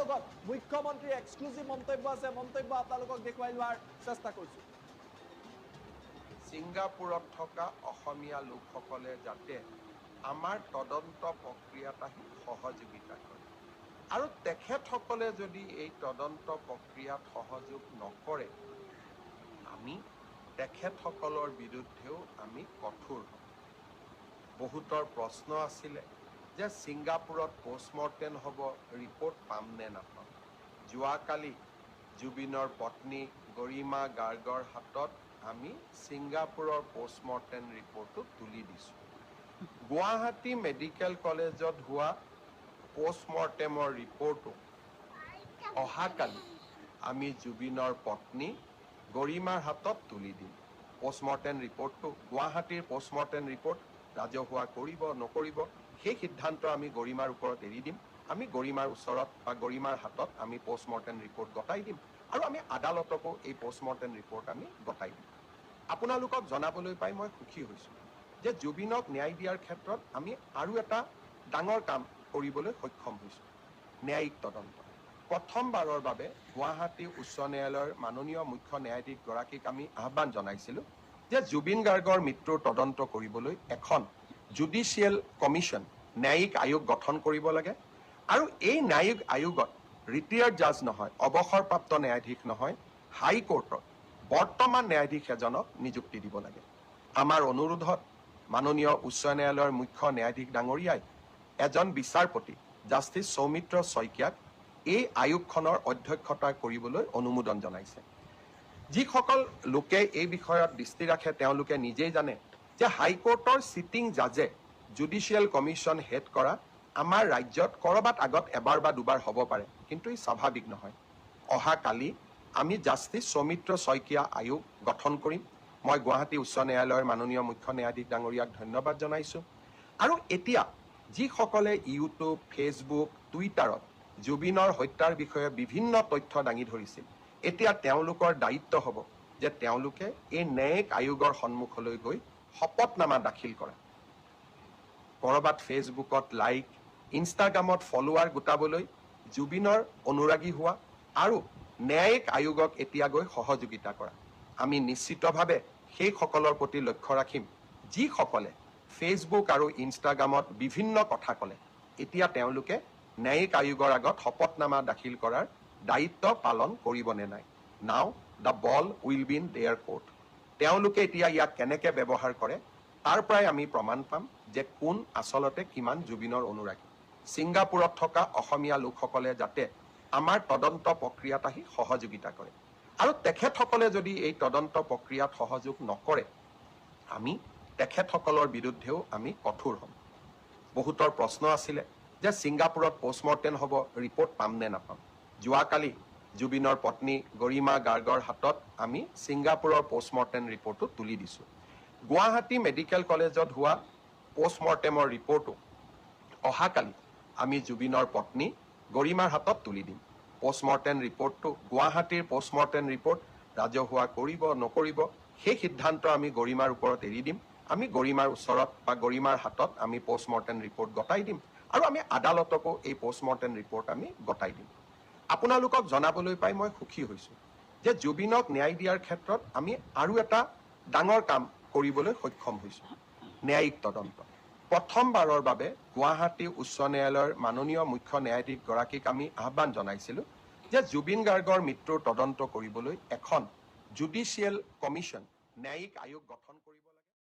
লগত মুখ্যমন্ত্ৰীৰ এক্সক্লুসিভ মন্তব্য আছে, মন্তব্য আপোনালোকক দেখুৱাই লোৱাৰ চেষ্টা কৰিছো। ছিংগাপুৰত থকা অসমীয়া লোকসকলে যাতে আমাৰ তদন্ত প্ৰক্ৰিয়াত আহি সহযোগিতা কৰে আৰু তেখেতসকলে যদি এই তদন্ত প্ৰক্ৰিয়াত সহযোগ নকৰে আমি তেখেতসকলৰ বিৰুদ্ধেও আমি কঠোৰ হ'ম। বহুতৰ প্ৰশ্ন আছিলে যে ছিংগাপুৰত পোষ্টমৰ্টেম হ'ব, ৰিপৰ্ট পাম নে নাপাম। যোৱাকালি জুবিনৰ পত্নী গৰিমা গাৰ্গৰ হাতত আমি ছিংগাপুৰৰ পোষ্টমৰ্টেম ৰিপৰ্টটো তুলি দিছোঁ। গুৱাহাটী মেডিকেল কলেজত হোৱা পোষ্টমৰ্টেমৰ ৰিপৰ্টটো অহাকালি আমি জুবিনৰ পত্নী গৰিমাৰ হাতত তুলি দিম। পোষ্টমৰ্টেম ৰিপৰ্টটো গুৱাহাটীৰ পোষ্টমৰ্টেম ৰিপৰ্ট ৰাজহুৱা কৰিব নকৰিব সেই সিদ্ধান্ত আমি গৰিমাৰ ওপৰত এৰি দিম। আমি গৰিমাৰ ওচৰত বা গৰিমাৰ হাতত আমি পোষ্টমৰ্টেম ৰিপৰ্ট গতাই দিম আৰু আমি আদালতকো এই পোষ্টমৰ্টেম ৰিপৰ্ট আমি গতাই দিম। আপোনালোকক জনাবলৈ পাই মই সুখী হৈছোঁ যে জুবিনক ন্যায় দিয়াৰ ক্ষেত্ৰত আমি আৰু এটা ডাঙৰ কাম কৰিবলৈ সক্ষম হৈছোঁ, ন্যায়িক তদন্ত। প্ৰথমবাৰৰ বাবে গুৱাহাটী উচ্চ ন্যায়ালয়ৰ মাননীয় মুখ্য ন্যায়াধীশগৰাকীক আমি আহ্বান জনাইছিলোঁ যে জুবিন গাৰ্গৰ মৃত্যুৰ তদন্ত কৰিবলৈ এখন জুডিচিয়েল কমিশ্যন, ন্যায়িক আয়োগ গঠন কৰিব লাগে আৰু এই ন্যায়িক আয়োগত ৰিটায়াৰ্ড জাজ নহয়, অৱসৰপ্ৰাপ্ত ন্যায়াধীশ নহয়, হাইকোৰ্টৰ বৰ্তমান ন্যায়াধীশ এজনক নিযুক্তি দিব লাগে। আমাৰ অনুৰোধত মাননীয় উচ্চ ন্যায়ালয়ৰ মুখ্য ন্যায়াধীশ ডাঙৰীয়াই এজন বিচাৰপতি জাষ্টিছ সৌমিত্ৰ শইকীয়াক এই আয়োগখনৰ অধ্যক্ষতা কৰিবলৈ অনুমোদন জনাইছে। যিসকল লোকে এই বিষয়ত দৃষ্টি ৰাখে তেওঁলোকে নিজেই জানে যে হাইকোৰ্টৰ চিটিং জাজে জুডিচিয়েল কমিশ্যন হেড কৰা আমাৰ ৰাজ্যত ক'ৰবাত আগত এবাৰ বা দুবাৰ হ'ব পাৰে, কিন্তু ই স্বাভাৱিক নহয়। অহাকালি আমি জাষ্টিছ সৌমিত্ৰ শইকীয়া আয়োগ গঠন কৰিম। মই গুৱাহাটী উচ্চ ন্যায়ালয়ৰ মাননীয় মুখ্য ন্যায়াধীশ ডাঙৰীয়াক ধন্যবাদ জনাইছোঁ। আৰু এতিয়া যিসকলে ইউটিউব, ফেচবুক, টুইটাৰত জুবিনৰ হত্যাৰ বিষয়ে বিভিন্ন তথ্য দাঙি ধৰিছিল, এতিয়া তেওঁলোকৰ দায়িত্ব হ'ব যে তেওঁলোকে এই ন্যায়িক আয়োগৰ সন্মুখলৈ গৈ শপতনামা দাখিল কৰা। ক'ৰবাত ফেচবুকত লাইক, ইনষ্টাগ্ৰামত ফলোৱাৰ গোটাবলৈ জুবিনৰ অনুৰাগী হোৱা আৰু ন্যায়িক আয়োগক এতিয়া গৈ সহযোগিতা কৰা। আমি নিশ্চিতভাৱে সেইসকলৰ প্ৰতি লক্ষ্য ৰাখিম যিসকলে ফেচবুক আৰু ইনষ্টাগ্ৰামত বিভিন্ন কথা ক'লে। এতিয়া তেওঁলোকে ন্যায়িক আয়োগৰ আগত শপতনামা দাখিল কৰাৰ দায়িত্ব পালন কৰিবনে নাই। নাও the ball will be in there court. তেওঁলোকে এতিয়া ইয়াক কেনেকৈ ব্যৱহাৰ কৰে তাৰ পৰাই আমি প্ৰমাণ পাম যে কোন আচলতে কিমান জুবিনৰ অনুৰাগী। ছিংগাপুৰত থকা অসমীয়া লোকসকলে যাতে আমাৰ তদন্ত প্ৰক্ৰিয়াত আহি সহযোগিতা কৰে আৰু তেখেতসকলে যদি এই তদন্ত প্ৰক্ৰিয়াত সহযোগ নকৰে আমি তেখেতসকলৰ বিৰুদ্ধেও আমি কঠোৰ হ'ম। বহুতৰ প্ৰশ্ন আছিলে যে ছিংগাপুৰত পোষ্টমৰ্টেম হ'ব, ৰিপৰ্ট পাম নে নাপাম। যোৱাকালি জুবিনৰ পত্নী গৰিমা গাৰ্গৰ হাতত আমি ছিংগাপুৰৰ পোষ্টমৰ্টেম ৰিপৰ্টটো তুলি দিছোঁ। গুৱাহাটী মেডিকেল কলেজত হোৱা পোষ্টমৰ্টেমৰ ৰিপৰ্টটো অহাকালি আমি জুবিনৰ পত্নী গৰিমাৰ হাতত তুলি দিম। পোষ্টমৰ্টেম ৰিপৰ্টটো গুৱাহাটীৰ পোষ্টমৰ্টেম ৰিপৰ্ট ৰাজহুৱা কৰিব নকৰিব সেই সিদ্ধান্ত আমি গৰিমাৰ ওপৰত এৰি দিম। আমি গৰিমাৰ ওচৰত বা গৰিমাৰ হাতত আমি পোষ্টমৰ্টেম ৰিপৰ্ট গতাই দিম আৰু আমি আদালতকো এই পোষ্টমৰ্টেম ৰিপৰ্ট আমি গতাই দিম। আপোনালোকক জনাবলৈ পাই মই সুখী হৈছোঁ যে জুবিনক ন্যায় দিয়াৰ ক্ষেত্ৰত আমি আৰু এটা ডাঙৰ কাম কৰিবলৈ সক্ষম হৈছোঁ, ন্যায়িক তদন্ত। প্ৰথমবাৰৰ বাবে গুৱাহাটী উচ্চ ন্যায়ালয়ৰ মাননীয় মুখ্য ন্যায়াধীশগৰাকীক আমি আহ্বান জনাইছিলোঁ যে জুবিন গাৰ্গৰ মৃত্যুৰ তদন্ত কৰিবলৈ এখন জুডিচিয়েল কমিশ্যন, ন্যায়িক আয়োগ গঠন কৰিব লাগে।